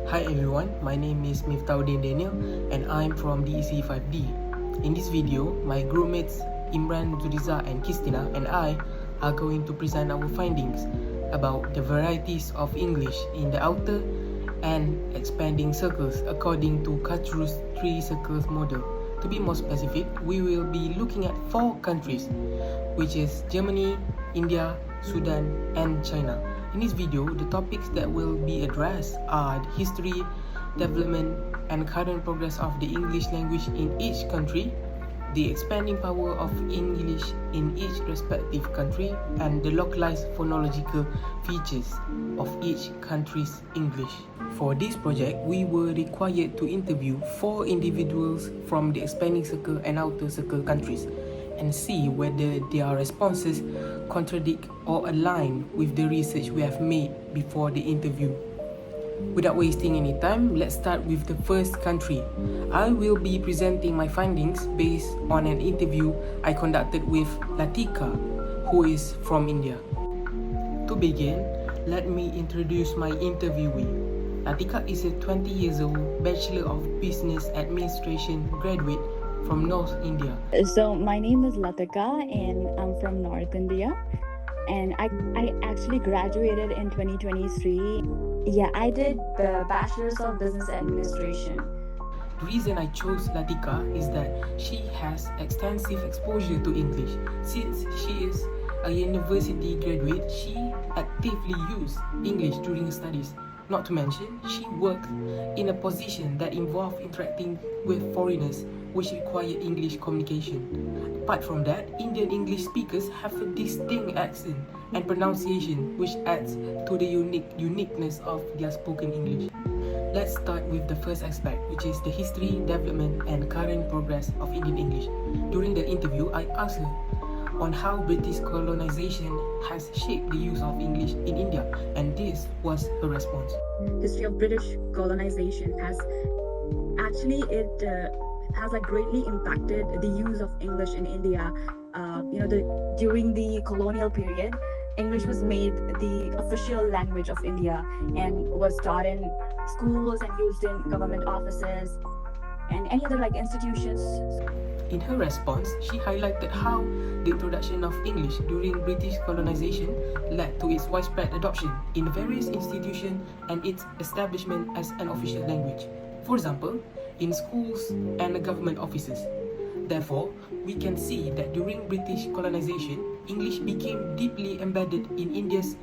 Hi everyone, my name is MIFTAHUDDIN Daniel and I'm from DEC 5D. In this video, my groupmates IMRAN, ZULIZA and QISTINA and I are going to present our findings about the varieties of English in the outer and expanding circles according to Kachru's 3 circles model. To be more specific, we will be looking at 4 countries, which is Germany, India, Sudan and China. In this video, the topics that will be addressed are the history, development and current progress of the English language in each country, the expanding power of English in each respective country, and the localized phonological features of each country's English. For this project, we were required to interview 4 individuals from the expanding circle and outer circle countries and see whether their responses contradict or align with the research we have made before the interview. Without wasting any time, let's start with the first country. I will be presenting my findings based on an interview I conducted with Latika, who is from India. To begin, let me introduce my interviewee. Latika is a 20 years old Bachelor of Business Administration graduate from North India. So my name is Latika and I'm from North India, and I actually graduated in 2023. Yeah, I did the Bachelor's of Business Administration. The reason I chose Latika is that she has extensive exposure to English. Since she is a university graduate, she actively used English during her studies. Not to mention, she worked in a position that involved interacting with foreigners, which require English communication. Apart from that, Indian English speakers have a distinct accent and pronunciation, which adds to the uniqueness of their spoken English. Let's start with the first aspect, which is the history, development, and current progress of Indian English. During the interview, I asked her on how British colonization has shaped the use of English in India, and this was her response. History of British colonization has actually greatly impacted the use of English in India. During the colonial period, English was made the official language of India and was taught in schools and used in government offices and any other institutions. In her response, she highlighted how the introduction of English during British colonization led to its widespread adoption in various institutions and its establishment as an official language. For example, in schools and government offices. Therefore, we can see that during British colonization, English became deeply embedded in India's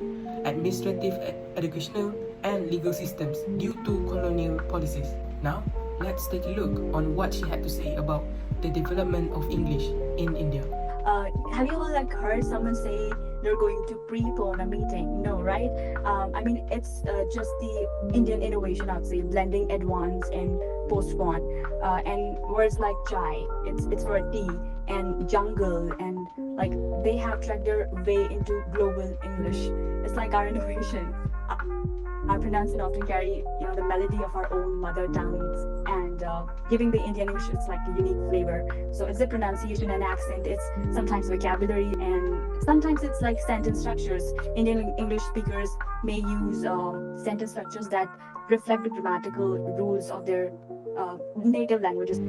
administrative, educational, and legal systems due to colonial policies. Now, let's take a look on what she had to say about the development of English in India. Have you all heard someone say they're going to prepone a meeting? No, right? It's just the Indian innovation, I'd say, blending advance and postpone, and words like chai, it's for tea, and jungle, and they have tracked their way into global English. It's like our innovation. Our pronunciation often carry the melody of our own mother tongues, and giving the Indian English a unique flavor. So it's the pronunciation and accent, it's sometimes vocabulary, and sometimes it's sentence structures. Indian English speakers may use sentence structures that reflect the grammatical rules of their native languages.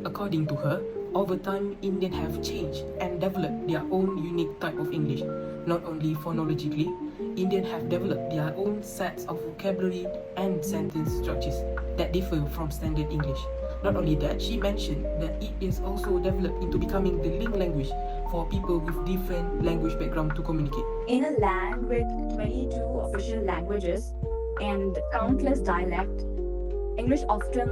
According to her, over time, Indians have changed and developed their own unique type of English. Not only phonologically, Indians have developed their own sets of vocabulary and sentence structures that differ from standard English. Not only that, she mentioned that it is also developed into becoming the link language for people with different language background to communicate. In a land with 22 official languages and countless dialects, English often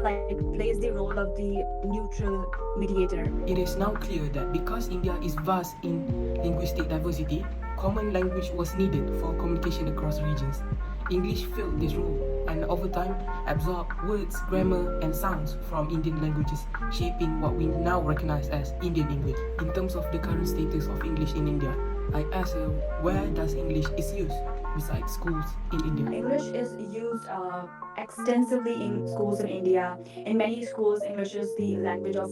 plays the role of the neutral mediator. It is now clear that because India is vast in linguistic diversity, common language was needed for communication across regions. English filled this role and over time absorbed words, grammar and sounds from Indian languages, shaping what we now recognize as Indian English. In terms of the current status of English in India, I asked her where does English is used besides schools in India. English is used extensively in schools in India. In many schools, English is the language of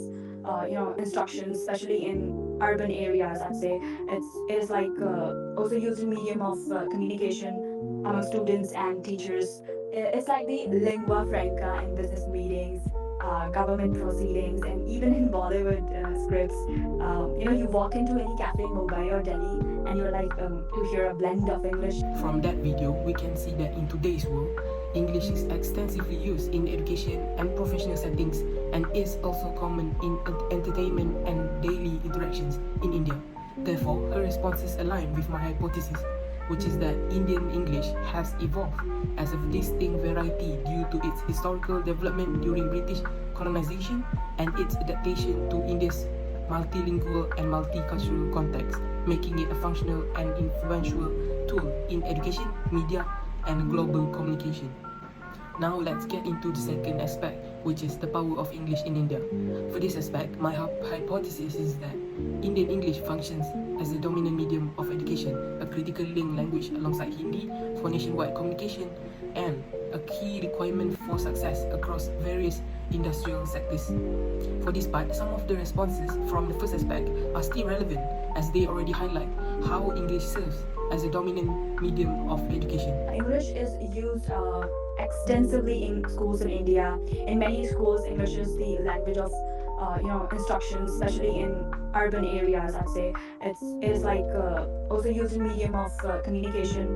instruction, especially in urban areas. I'd say it is also used in medium of communication among students and teachers It's like the lingua franca in business meetings, government proceedings, and even in Bollywood scripts. You walk into any cafe in Mumbai or Delhi, and you're like to hear a blend of English. From that video, we can see that in today's world, English is extensively used in education and professional settings and is also common in entertainment and daily interactions in India. Therefore, her responses align with my hypothesis, which is that Indian English has evolved as a distinct variety due to its historical development during British colonization and its adaptation to India's multilingual and multicultural context, making it a functional and influential tool in education, media, and global communication. Now let's get into the second aspect, which is the power of English in India. For this aspect, my hypothesis is that Indian English functions as the dominant medium of education, a critical link language alongside Hindi for nationwide communication, and a key requirement for success across various industrial sectors. For this part, some of the responses from the first aspect are still relevant as they already highlight how English serves as a dominant medium of education. English is used extensively in schools in India. In many schools, English is the language of instruction, especially in urban areas. I'd say it is like also used in medium of communication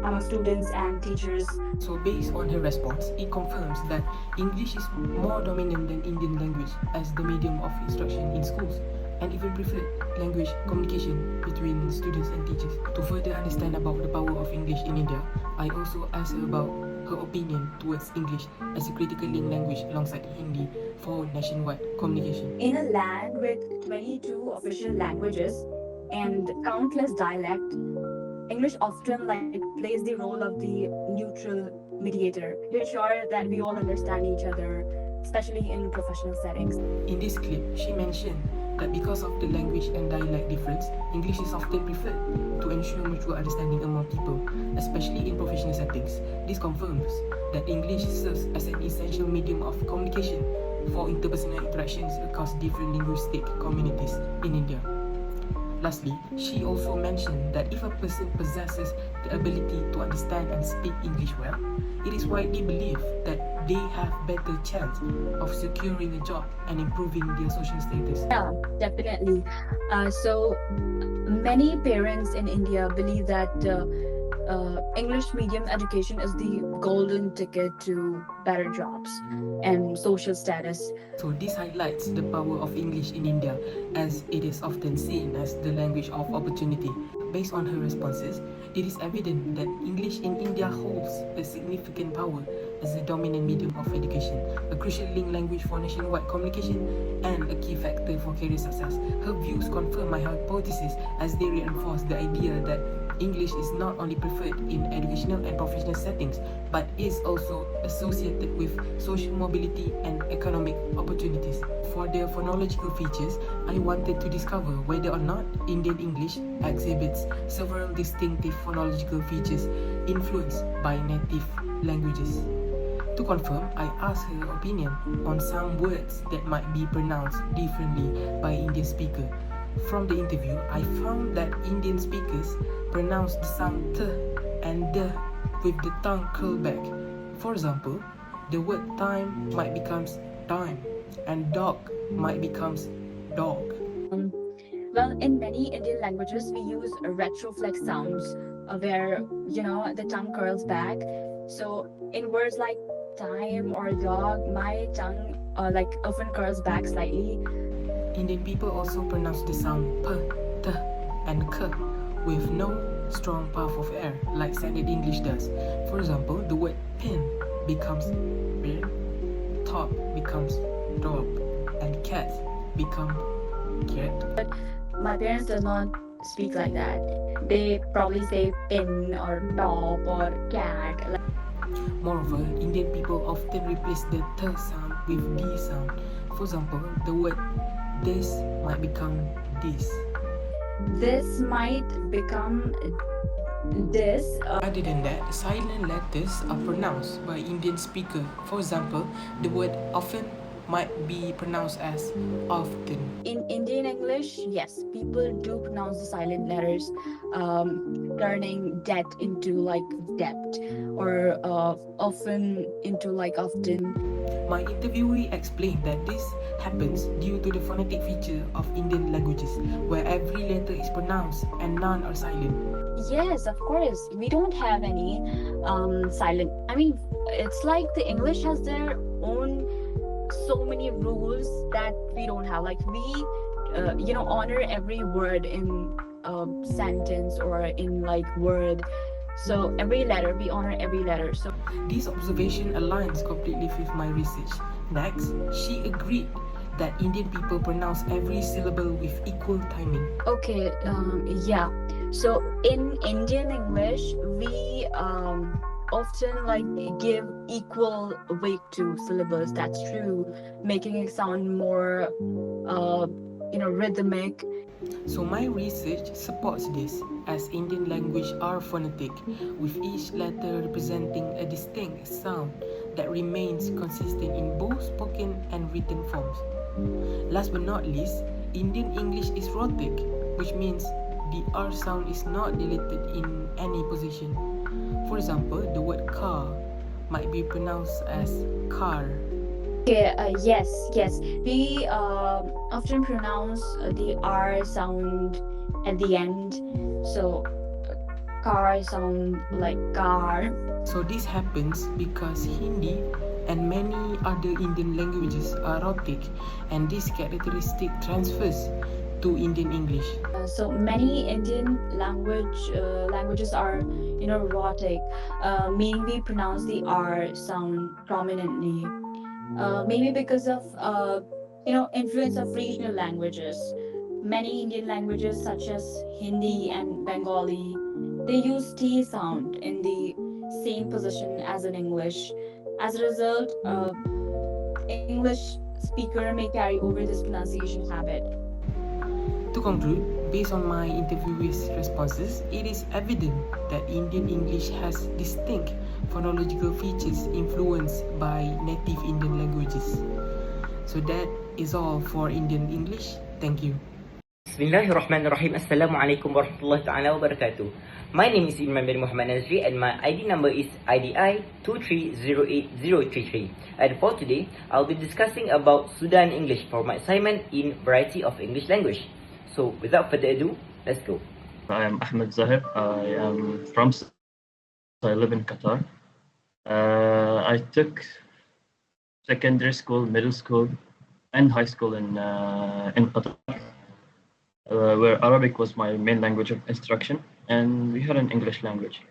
among students and teachers. So based on her response, it confirms that English is more dominant than Indian language as the medium of instruction in schools, and even preferred language communication between students and teachers. To further understand about the power of English in India, I also asked her about her opinion towards English as a critical link language alongside Hindi for nationwide communication. In a land with 22 official languages and countless dialects, English often plays the role of the neutral mediator to ensure that we all understand each other, especially in professional settings. In this clip, she mentioned that because of the language and dialect difference, English is often preferred to ensure mutual understanding among people, especially in professional settings. This confirms that English serves as an essential medium of communication for interpersonal interactions across different linguistic communities in India. Lastly, she also mentioned that if a person possesses the ability to understand and speak English well, it is widely believed that they have better chance of securing a job and improving their social status. Yeah, definitely. So many parents in India believe that English medium education is the golden ticket to better jobs and social status. So this highlights the power of English in India, as it is often seen as the language of opportunity. Based on her responses, it is evident that English in India holds a significant power as the dominant medium of education, a crucial link language for nationwide communication, and a key factor for career success. Her views confirm my hypothesis as they reinforce the idea that English is not only preferred in educational and professional settings, but is also associated with social mobility and economic opportunities. For their phonological features, I wanted to discover whether or not Indian English exhibits several distinctive phonological features influenced by native languages. To confirm, I asked her opinion on some words that might be pronounced differently by Indian speakers. From the interview, I found that Indian speakers pronounce the sound th and d with the tongue curled back. For example, the word time might becomes time and dog might becomes dog. Well, in many Indian languages, we use retroflex sounds where, the tongue curls back. So in words like time or dog, my tongue often curls back slightly. Indian people also pronounce the sound p, t, and k with no strong puff of air like standard English does. For example, the word pin becomes pin, top becomes dog, and cat become cat. But my parents does not speak like that. They probably say pin or top or cat. Moreover, Indian people often replace the t sound with d sound. For example, the word this might become this. This might become this. Other than that, silent letters are pronounced by Indian speaker. For example, the word often might be pronounced as often. In Indian English, yes, people do pronounce the silent letters, turning det into like depth, or often into like often. My interviewee explained that this happens due to the phonetic feature of Indian languages, where every letter is pronounced and none are silent. Yes, of course. We don't have any silent. I mean, it's like the English has their own so many rules that we don't have. Like we, honor every word in a sentence or in like word. So every letter, we honor every letter. So This observation aligns completely with my research. Next, she agreed that Indian people pronounce every syllable with equal timing. okay, yeah. So in Indian English, we often like give equal weight to syllables. That's true, making it sound more, rhythmic. So my research supports this, as Indian language are phonetic, with each letter representing a distinct sound that remains consistent in both spoken and written forms. Last but not least, Indian English is rhotic, which means the R sound is not deleted in any position. For example, the word car might be pronounced as car. Okay, yes. We often pronounce the R sound at the end. So car sound like car. So this happens because Hindi and many other Indian languages are rhotic, and this characteristic transfers to Indian English. So many Indian languages are rhotic, meaning we pronounce the R sound prominently. Maybe because of influence of regional languages. Many Indian languages such as Hindi and Bengali, they use T sound in the same position as in English. As a result, English speaker may carry over this pronunciation habit. To conclude, based on my interviewee's responses, it is evident that Indian English has distinct phonological features influenced by native Indian languages. So that is all for Indian English. Thank you. Bismillahirrahmanirrahim. Assalamualaikum warahmatullahi ta'ala wabarakatuh. My name is IMRAN bin Muhammad NAZRI and my ID number is IDI 2308033. And for today, I'll be discussing about Sudan English for my assignment in variety of English language. So without further ado, let's go. I am Ahmed Zahir. I am from I live in Qatar. I took secondary school, middle school, and high school in Qatar, where Arabic was my main language of instruction, and we had an English language.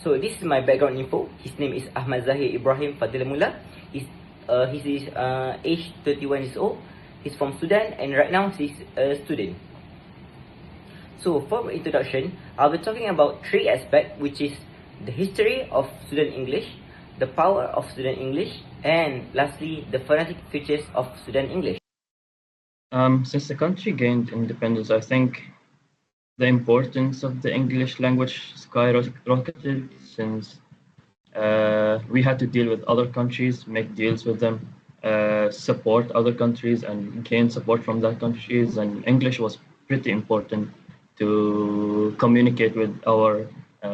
So this is my background info. His name is Ahmad Zahir Ibrahim Fadilamullah. He's age 31 years old. He's from Sudan, and right now he's a student. So for my introduction, I'll be talking about three aspects, which is the history of Sudan English, the power of Sudan English, and lastly, the phonetic features of Sudan English. Since the country gained independence, I think the importance of the English language skyrocketed, since we had to deal with other countries, make deals with them, support other countries, and gain support from that countries. And English was pretty important to communicate with our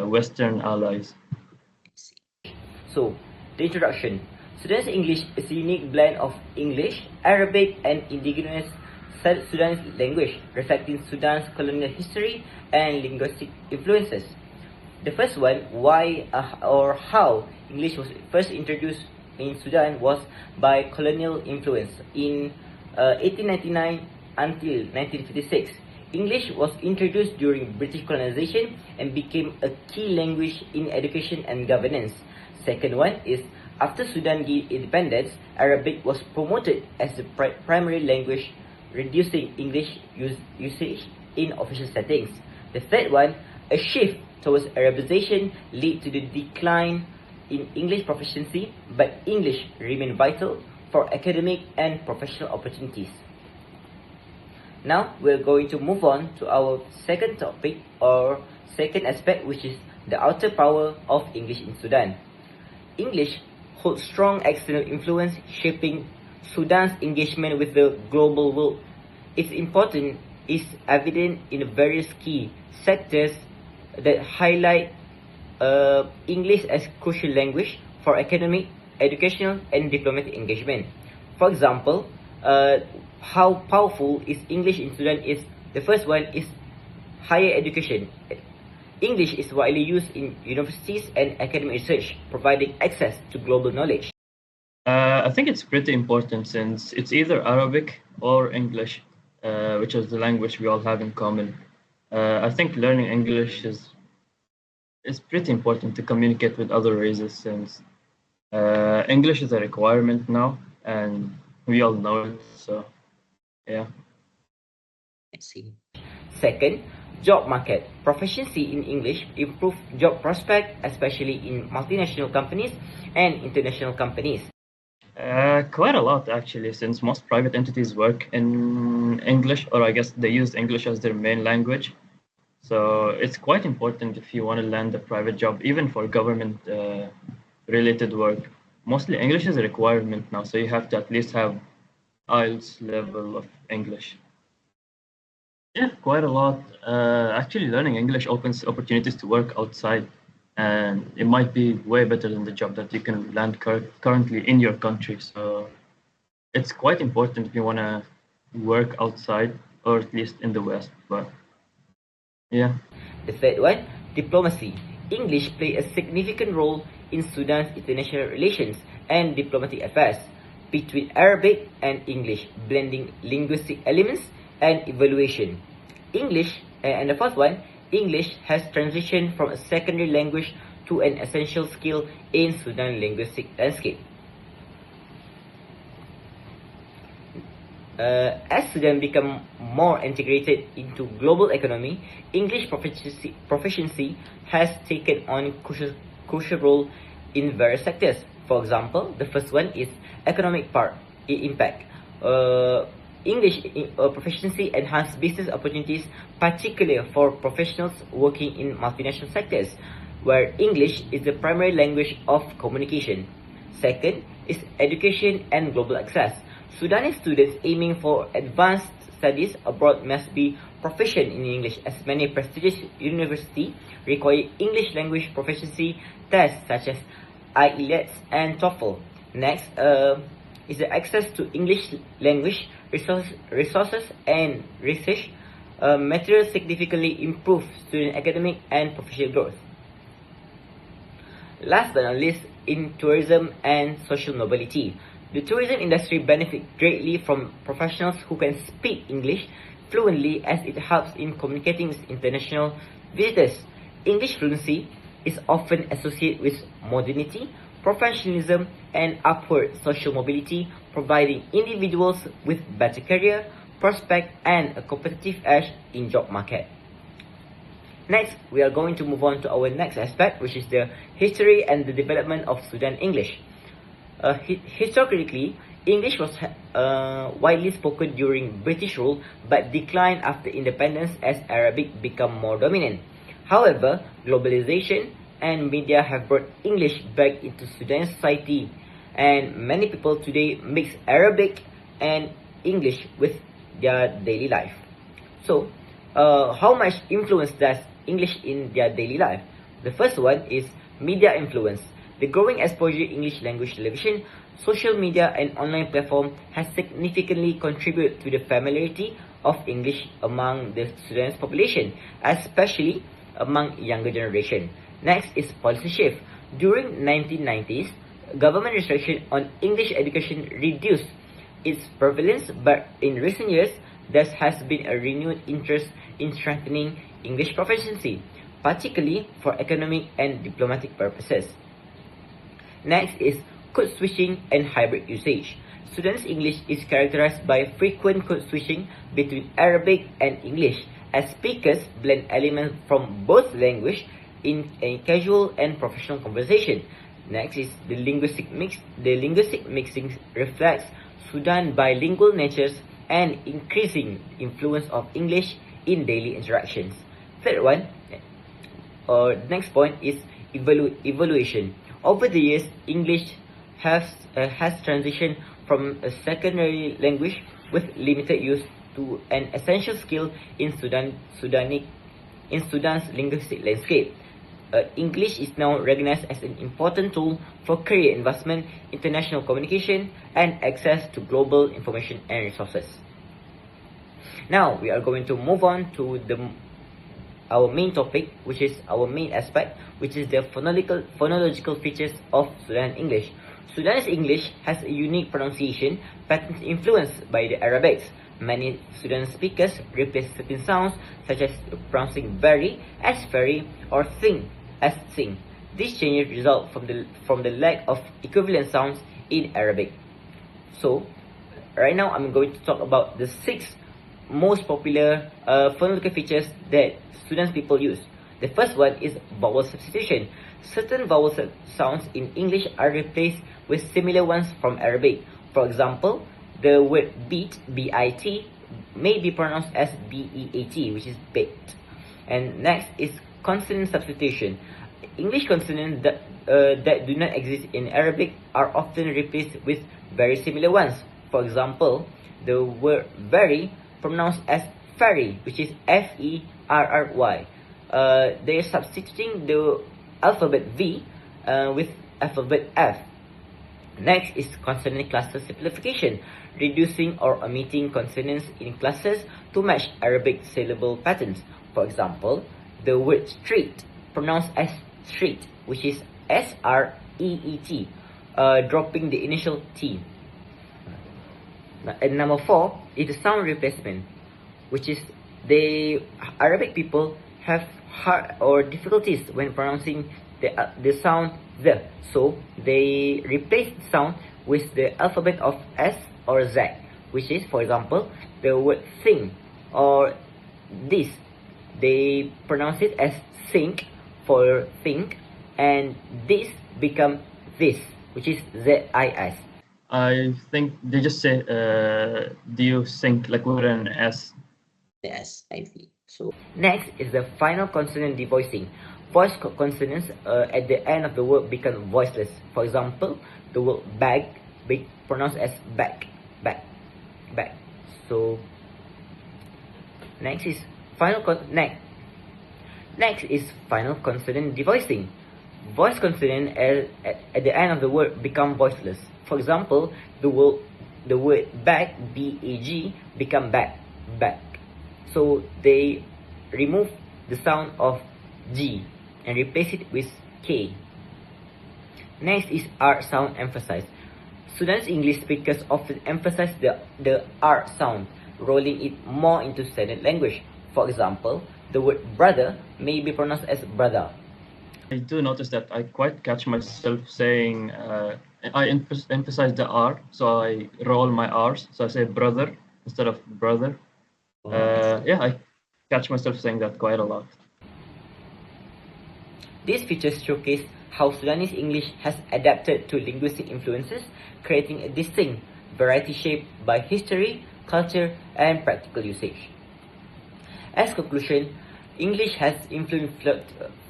Western allies. So, the introduction. Sudanese English is a unique blend of English, Arabic, and indigenous Sudanese language, reflecting Sudan's colonial history and linguistic influences. The first one, why or how English was first introduced in Sudan, was by colonial influence. In 1899 until 1956, English was introduced during British colonization and became a key language in education and governance. Second one is, after Sudan gained independence, Arabic was promoted as the primary language, reducing English usage in official settings. The third one, a shift towards Arabization led to the decline in English proficiency, but English remained vital for academic and professional opportunities. Now we're going to move on to our second topic, or second aspect, which is the outer power of English in Sudan. English holds strong external influence, shaping Sudan's engagement with the global world. Its importance is evident in various key sectors that highlight English as crucial language for academic, educational, and diplomatic engagement. For example, how powerful is English in Sudan is the first one is higher education. English is widely used in universities and academic research, providing access to global knowledge. I think it's pretty important since it's either Arabic or English, which is the language we all have in common. I think learning English is pretty important to communicate with other races since English is a requirement now, and we all know it. So, yeah. I see. Second, job market. Proficiency in English improve job prospect, especially in multinational companies and international companies. Quite a lot actually, since most private entities work in English, or I guess they use English as their main language. So it's quite important if you want to land a private job, even for government related work. Mostly English is a requirement now, so you have to at least have IELTS level of English. Yeah, quite a lot. Actually, learning English opens opportunities to work outside, and it might be way better than the job that you can land currently in your country. So it's quite important if you want to work outside, or at least in the West. But yeah. The third one, diplomacy. English play a significant role in Sudan's international relations and diplomatic affairs between Arabic and English, blending linguistic elements and evaluation. English, and the first one, English has transitioned from a secondary language to an essential skill in Sudan linguistic landscape. As Sudan become more integrated into global economy, English proficiency has taken on crucial role in various sectors. For example, the first one is economic impact. English proficiency enhance business opportunities, particularly for professionals working in multinational sectors, where English is the primary language of communication. Second is education and global access. Sudanese students aiming for advanced studies abroad must be proficient in English, as many prestigious universities require English language proficiency tests such as IELTS and TOEFL. Next is the access to English language resources and research materials significantly improve student academic and professional growth. Last but not least, in tourism and social mobility. The tourism industry benefits greatly from professionals who can speak English fluently, as it helps in communicating with international visitors. English fluency is often associated with modernity, professionalism, and upward social mobility, providing individuals with better career prospect and a competitive edge in job market. Next, we are going to move on to our next aspect, which is the history and the development of Sudan English. Historically, English was widely spoken during British rule, but declined after independence as Arabic became more dominant. However, globalization and media have brought English back into Sudan's society, and many people today mix Arabic and English with their daily life. So, how much influence does English in their daily life? The first one is media influence. The growing exposure to English language television, social media, and online platform has significantly contributed to the familiarity of English among the Sudanese population, especially among younger generation. Next is policy shift. During 1990s, government restriction on English education reduced its prevalence, but in recent years, there has been a renewed interest in strengthening English proficiency, particularly for economic and diplomatic purposes. Next is code switching and hybrid usage. Sudanese English is characterized by frequent code switching between Arabic and English, as speakers blend elements from both language in a casual and professional conversation. Next is the linguistic mix. The linguistic mixing reflects Sudan's bilingual natures and increasing influence of English in daily interactions. Third one, or next point is evaluation. Over the years, English has transitioned from a secondary language with limited use to an essential skill in Sudan's linguistic landscape. English is now recognized as an important tool for career advancement, international communication, and access to global information and resources. Now we are going to move on to our main topic, which is our main aspect, which is the phonological features of Sudan English. Sudanese English has a unique pronunciation pattern influenced by the Arabics. Many Sudan speakers replace certain sounds, such as pronouncing very as very or thing as thing. These changes result from the lack of equivalent sounds in Arabic. So, right now I'm going to talk about the 6 most popular phonological features that Sudanese people use. The first one is vowel substitution. Certain vowel sounds in English are replaced with similar ones from Arabic. For example, the word beat, B-I-T, may be pronounced as B-E-A-T, which is baked. And next is consonant substitution. English consonants that do not exist in Arabic are often replaced with very similar ones. For example, the word very pronounced as ferry, which is F-E-R-R-Y. They are substituting the alphabet V with alphabet F. Next is consonant cluster simplification, reducing or omitting consonants in clusters to match Arabic syllable patterns. For example, the word street pronounced as street, which is S-R-E-E-T, dropping the initial T. And number 4 is the sound replacement, which is the Arabic people have hard or difficulties when pronouncing the sound the, so they replace the sound with the alphabet of S or Z, which is, for example, the word thing or this. They pronounce it as think for think, and this become this, which is Z-I-S. I think they just say, do you think, like with an S? Yes, I see. So next is the final consonant devoicing. Voice consonants at the end of the word become voiceless. For example, the word bag be pronounced as back, back, back. So next is final consonant devoicing. Voice consonant at the end of the word become voiceless. For example, the word bag, B-A-G, become back, back. So they remove the sound of G and replace it with K. Next is R sound emphasized. Sudanese English speakers often emphasize the R sound, rolling it more into standard language. For example, the word brother may be pronounced as brother. I do notice that I quite catch myself saying, I emphasize the R, so I roll my R's, so I say brother instead of brother. Yeah, I catch myself saying that quite a lot. These features showcase how Sudanese English has adapted to linguistic influences, creating a distinct variety shaped by history, culture, and practical usage. As conclusion, English has influenced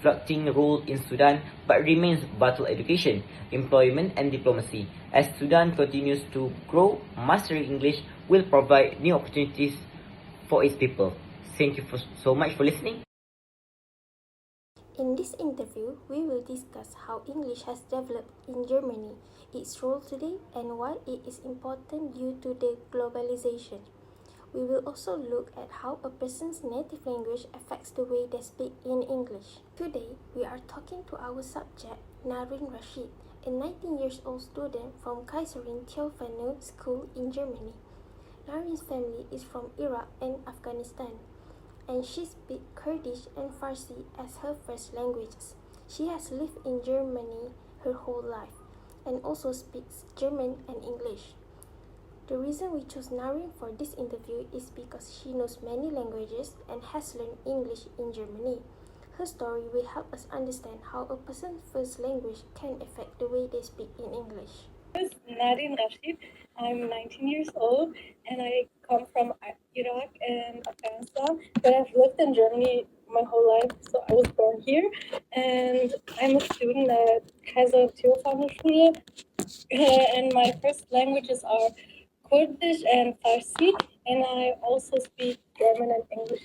fluctuating role in Sudan but remains vital education, employment, and diplomacy. As Sudan continues to grow, mastering English will provide new opportunities for its people. Thank you so much for listening. In this interview, we will discuss how English has developed in Germany, its role today, and why it is important due to the globalization. We will also look at how a person's native language affects the way they speak in English. Today, we are talking to our subject, Narin Rashid, a 19-year-old student from Kaiserin Theophanu School in Germany. Narin's family is from Iraq and Afghanistan, and she speaks Kurdish and Farsi as her first languages. She has lived in Germany her whole life and also speaks German and English. The reason we chose Narin for this interview is because she knows many languages and has learned English in Germany. Her story will help us understand how a person's first language can affect the way they speak in English. Is Narin Rashid. I'm 19 years old and I come from Iraq and Afghanistan, but I've lived in Germany my whole life, so I was born here. And I'm a student at Kaiser Theophanu Schule. and my first languages are Kurdish and Farsi, and I also speak German and English.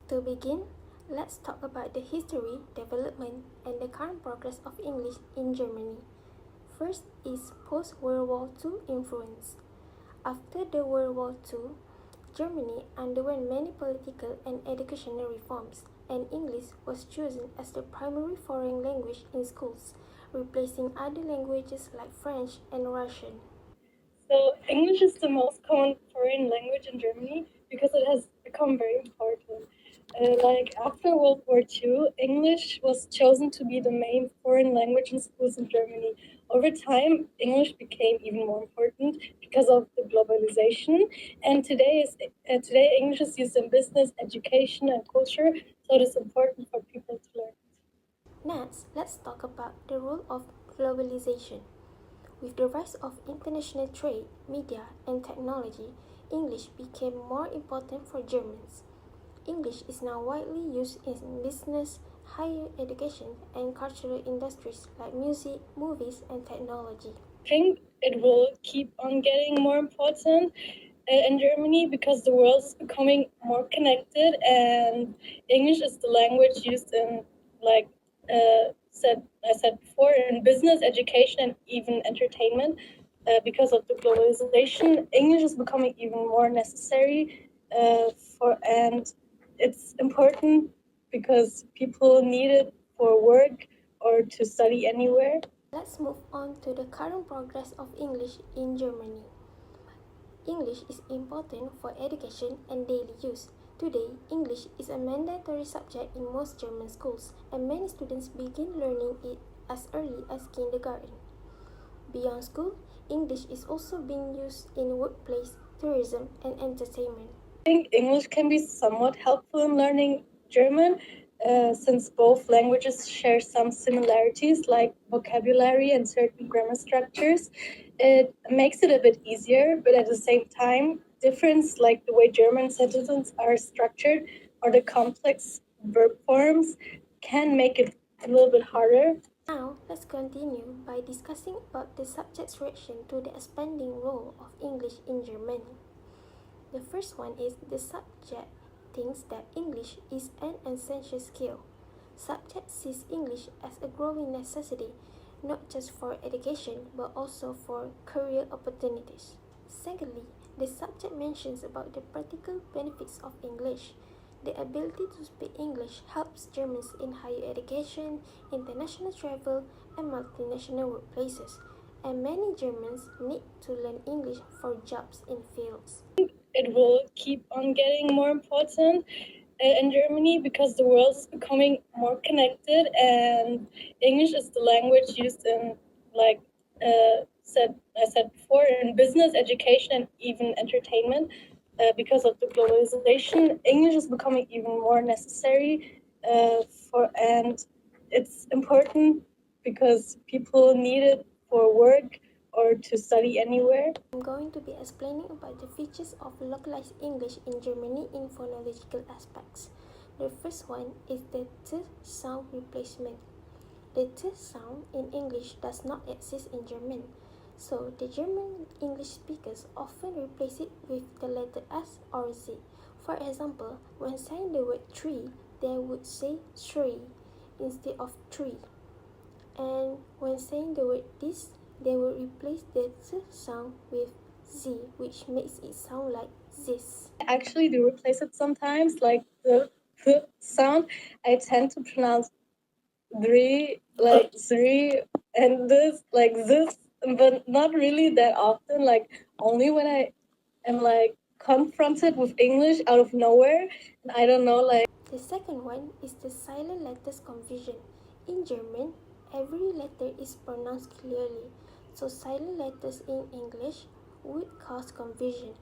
To begin, let's talk about the history, development, and the current progress of English in Germany. First is post-World War II influence. After the World War II, Germany underwent many political and educational reforms, and English was chosen as the primary foreign language in schools, replacing other languages like French and Russian. So English is the most common foreign language in Germany because it has become very important. Like after World War II, English was chosen to be the main foreign language in schools in Germany. Over time, English became even more important because of the globalization. And today English is used in business, education, and culture. So it is important for people to learn. Next, let's talk about the role of globalization. With the rise of international trade, media, and technology, English became more important for Germans. English is now widely used in business, higher education, and cultural industries like music, movies, and technology. I think it will keep on getting more important in Germany because the world is becoming more connected, and English is the language used in, like I said before, in business, education, and even entertainment. Because of the globalization, English is becoming even more necessary and it's important because people need it for work or to study anywhere. Let's move on to the current progress of English in Germany. English is important for education and daily use. Today, English is a mandatory subject in most German schools, and many students begin learning it as early as kindergarten. Beyond school, English is also being used in workplace, tourism, and entertainment. I think English can be somewhat helpful in learning German since both languages share some similarities like vocabulary and certain grammar structures. It makes it a bit easier, but at the same time, difference like the way German sentences are structured or the complex verb forms can make it a little bit harder. Now, let's continue by discussing about the subject's reaction to the expanding role of English in Germany. The first one is the subject thinks that English is an essential skill. Subject sees English as a growing necessity, not just for education but also for career opportunities. Secondly, the subject mentions about the practical benefits of English. The ability to speak English helps Germans in higher education, international travel, and multinational workplaces, and many Germans need to learn English for jobs in fields. It will keep on getting more important in Germany because the world is becoming more connected, and English is the language used in, like I said before, in business, education, and even entertainment. Because of the globalization, English is becoming even more necessary and it's important because people need it for work or to study anywhere. I'm going to be explaining about the features of localized English in Germany in phonological aspects. The first one is the T sound replacement. The T sound in English does not exist in German, so the German English speakers often replace it with the letter S or Z. For example, when saying the word tree, they would say tree instead of tree. And when saying the word this, they will replace the Z sound with Z, which makes it sound like this. I actually do replace it sometimes, like the th sound. I tend to pronounce three like three and this like this, but not really that often. Like only when I am like confronted with English out of nowhere, and I don't know like. The second one is the silent letters confusion. In German, every letter is pronounced clearly, so silent letters in English would cause confusion.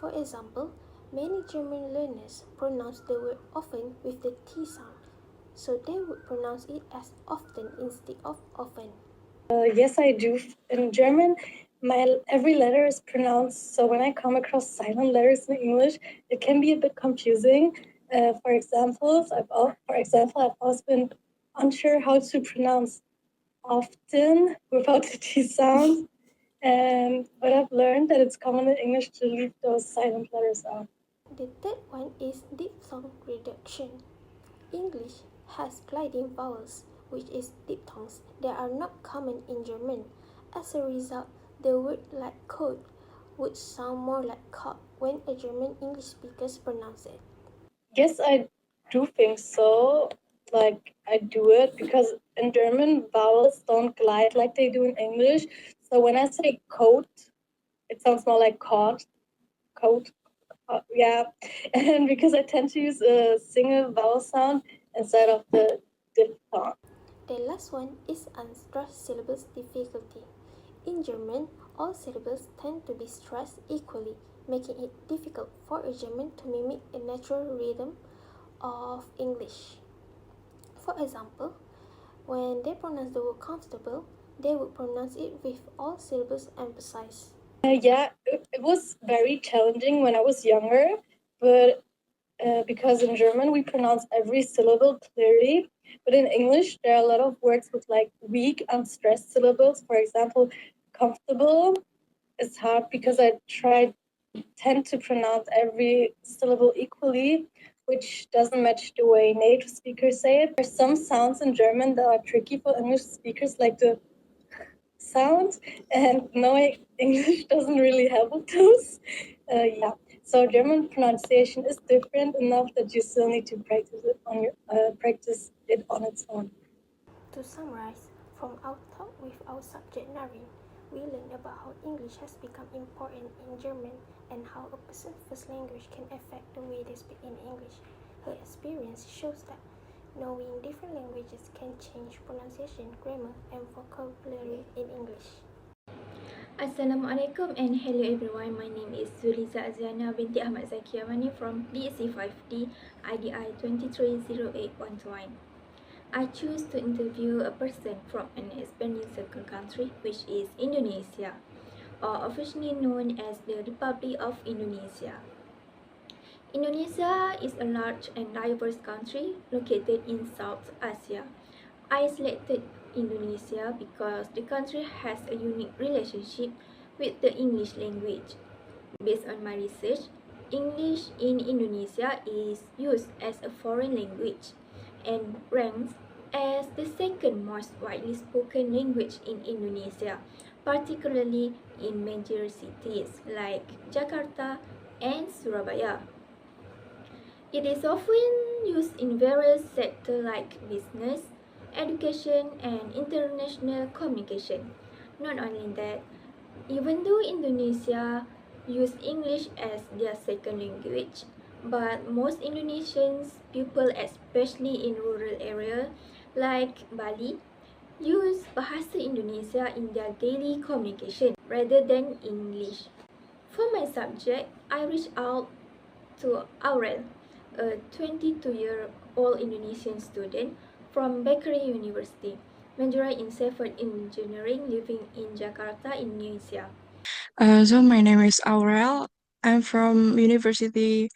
For example, many German learners pronounce the word often with the T sound, so they would pronounce it as often instead of often. Yes, I do. In German, every letter is pronounced. So when I come across silent letters in English, it can be a bit confusing. For example, I've always been unsure how to pronounce often without the T sound. But I've learned that it's common in English to leave those silent letters out. The third one is diphthong reduction. English has gliding vowels, which is diphthongs, that are not common in German. As a result, the word like coat would sound more like coat when a German English speaker pronounces it. Yes, I do think so. Like, I do it because in German, vowels don't glide like they do in English. So when I say coat, it sounds more like coat. Yeah. And because I tend to use a single vowel sound instead of the diphthong. The last one is unstressed syllables difficulty. In German, all syllables tend to be stressed equally, making it difficult for a German to mimic the natural rhythm of English. For example, when they pronounce the word comfortable, they would pronounce it with all syllables emphasized. Yeah, it was very challenging when I was younger, but because in German we pronounce every syllable clearly, but in English there are a lot of words with like weak, unstressed syllables. For example, comfortable is hard because I tend to pronounce every syllable equally, which doesn't match the way native speakers say it. There's some sounds in German that are tricky for English speakers, like the sound, and knowing English doesn't really help with those. Yeah, so German pronunciation is different enough that you still need to practice it on its own. To summarize, from our talk with our subject Naren, we learned about how English has become important in German and how a person's first language can affect the way they speak in English. Her experience shows that knowing different languages can change pronunciation, grammar, and vocabulary in English. Assalamualaikum and hello everyone. My name is ZULIZA AZYANA binti AHMAD ZAKI YAMANI from DAC 5D IDI 230811. I choose to interview a person from an expanding circle country, which is Indonesia, or officially known as the Republic of Indonesia. Indonesia is a large and diverse country located in South Asia. I selected Indonesia because the country has a unique relationship with the English language. Based on my research, English in Indonesia is used as a foreign language and ranks as the second most widely spoken language in Indonesia, particularly in major cities like Jakarta and Surabaya. It is often used in various sectors like business, education, and international communication. Not only that, even though Indonesia use English as their second language, but most Indonesians people, especially in rural areas like Bali, use Bahasa Indonesia in their daily communication rather than English. For my subject, I reached out to Aurel, a 22-year-old Indonesian student from Bakery University, majoring in civil engineering, living in Jakarta, Indonesia. So my name is Aurel. I'm from Bakery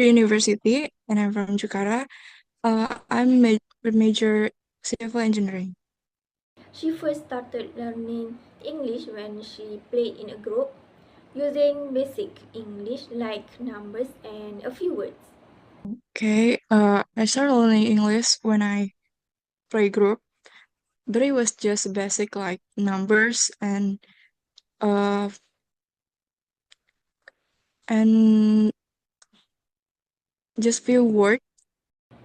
University, and I'm from Jakarta. I'm major civil engineering. She first started learning English when she played in a group, using basic English like numbers and a few words. Okay, I started learning English when I play group, but it was just basic like numbers uh and just few words.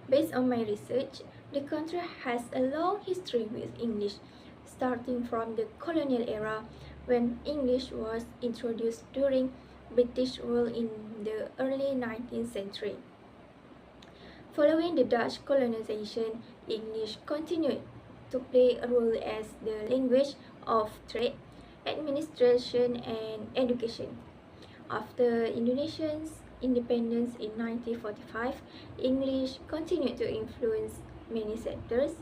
Based on my research, the country has a long history with English, starting from the colonial era when English was introduced during British rule in the early 19th century. Following the Dutch colonization, English continued to play a role as the language of trade, administration, and education. After Indonesia's independence in 1945, English continued to influence many sectors,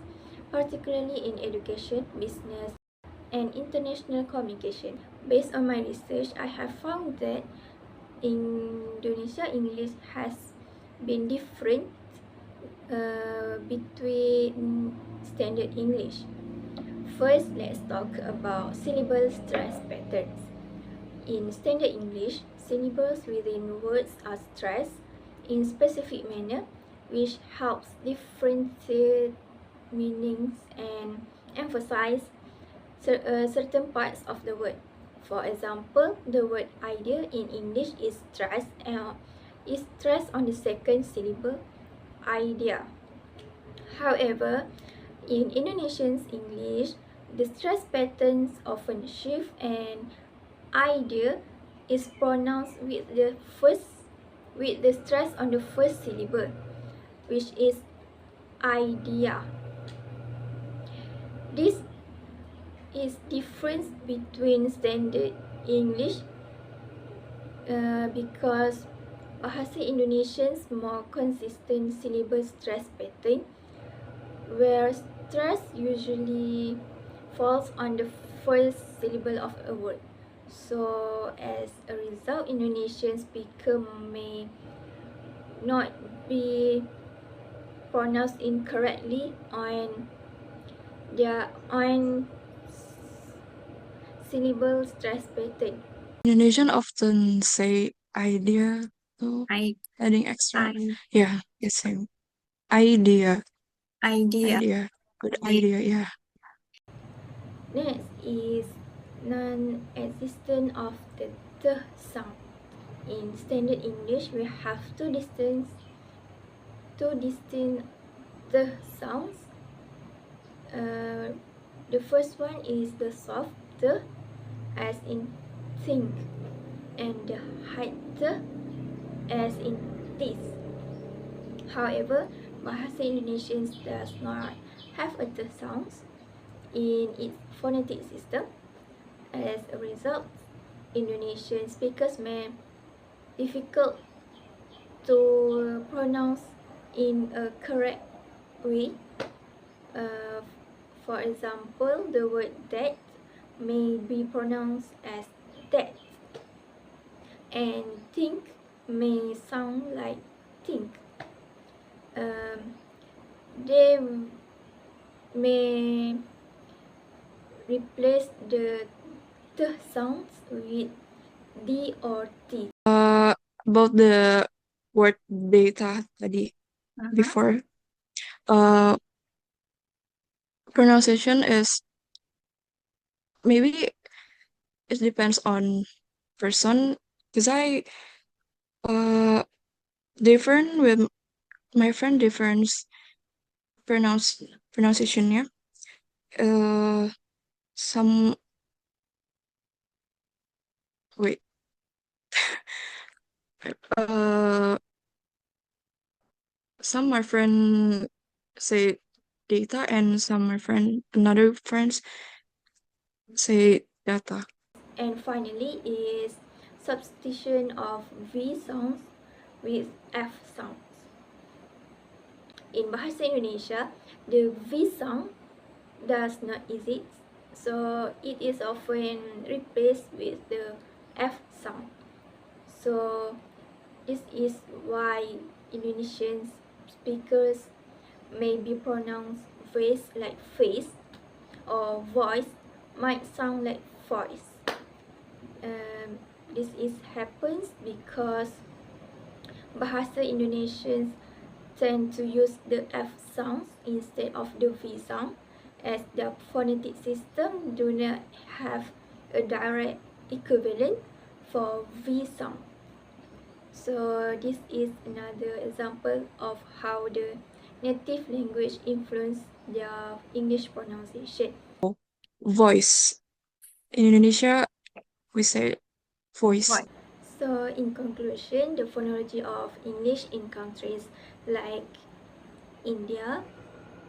particularly in education, business, and international communication. Based on my research, I have found that in Indonesia, English has been different between standard English. First, let's talk about syllable stress patterns. In standard English, syllables within words are stressed in specific manner, which helps differentiate meanings and emphasize certain parts of the word. For example, the word idea in English is stressed on the second syllable, idea. However, in Indonesian English, the stress patterns often shift and idea is pronounced with the stress on the first syllable, which is idea. This is difference between standard English because Bahasa Indonesian's more consistent syllable stress pattern, where stress usually falls on the first syllable of a word. So as a result, Indonesian speaker may not be pronounced incorrectly on their own syllable stress pattern. Indonesian often say idea to adding extra. Yeah, it's same. Idea. Idea. Good idea, yeah. Next is non-existence of the th sound. In standard English, we have two distinct th sounds. The first one is the soft th, as in think, and the hard th, as in this. However, Bahasa Indonesian does not have a th sounds in its phonetic system. As a result, Indonesian speakers may difficult to pronounce in a correct way. For example, the word that may be pronounced as that, and think may sound like think. They may replace the th sounds with d or t. About the word data tadi before, pronunciation is maybe it depends on person, because I different with my friend difference pronunciationnya. Some wait some my friend say data and some my friend another friends say data. And finally is substitution of V sounds with F sounds. In Bahasa Indonesia, the V sound does not exist, so it is often replaced with the F sound. So this is why Indonesian speakers may be pronounced face like face, or voice might sound like voice. This happens because Bahasa Indonesians tend to use the F sounds instead of the V sound, as their phonetic system do not have a direct equivalent for V sound. So this is another example of how the native language influence their English pronunciation. Voice. In Indonesia, we say voice. So in conclusion, the phonology of English in countries like India,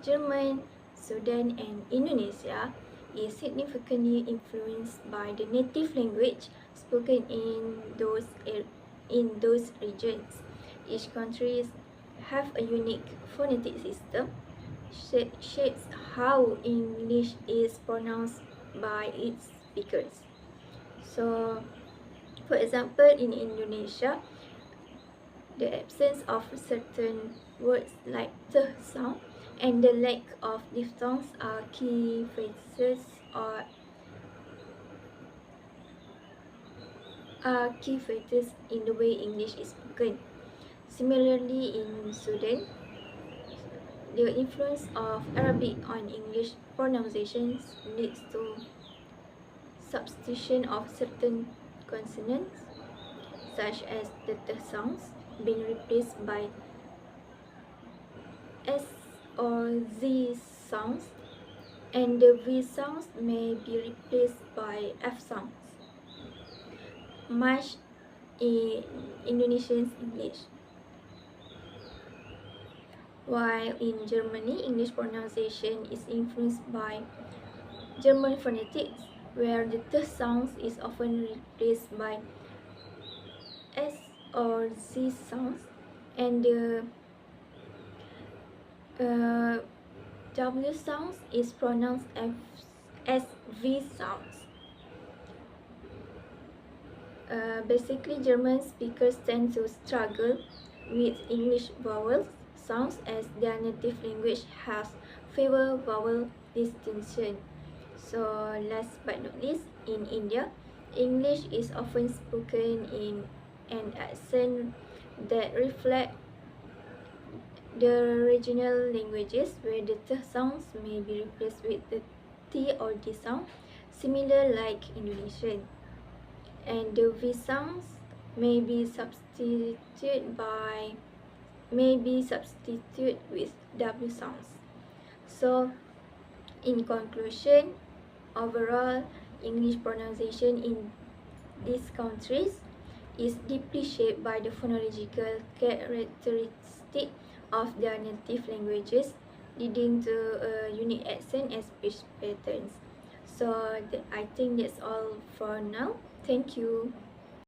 Germany, Sudan and Indonesia is significantly influenced by the native language spoken in those regions. Each country have a unique phonetic system, shapes how English is pronounced by its speakers. So, for example, in Indonesia, the absence of certain words like the sound and the lack of diphthongs are key phrases in the way English is spoken. Similarly, in Sudan, the influence of Arabic on English pronunciations leads to substitution of certain consonants, such as the T sounds, being replaced by S or Z sounds, and the V sounds may be replaced by F sounds, much in Indonesian English. While in Germany, English pronunciation is influenced by German phonetics, where the T sound is often replaced by S or Z sounds, and the W sound is pronounced as V sounds. Basically, German speakers tend to struggle with English vowel sounds as their native language has fewer vowel distinction. So last but not least, in India, English is often spoken in an accent that reflect the regional languages, where the T sounds may be replaced with the T or D sound, similar like Indonesian, and the V sounds may be substituted with W sounds. So, in conclusion, overall, English pronunciation in these countries is deeply shaped by the phonological characteristic of their native languages, leading to a unique accent and speech patterns. So I think that's all for now. Thank you.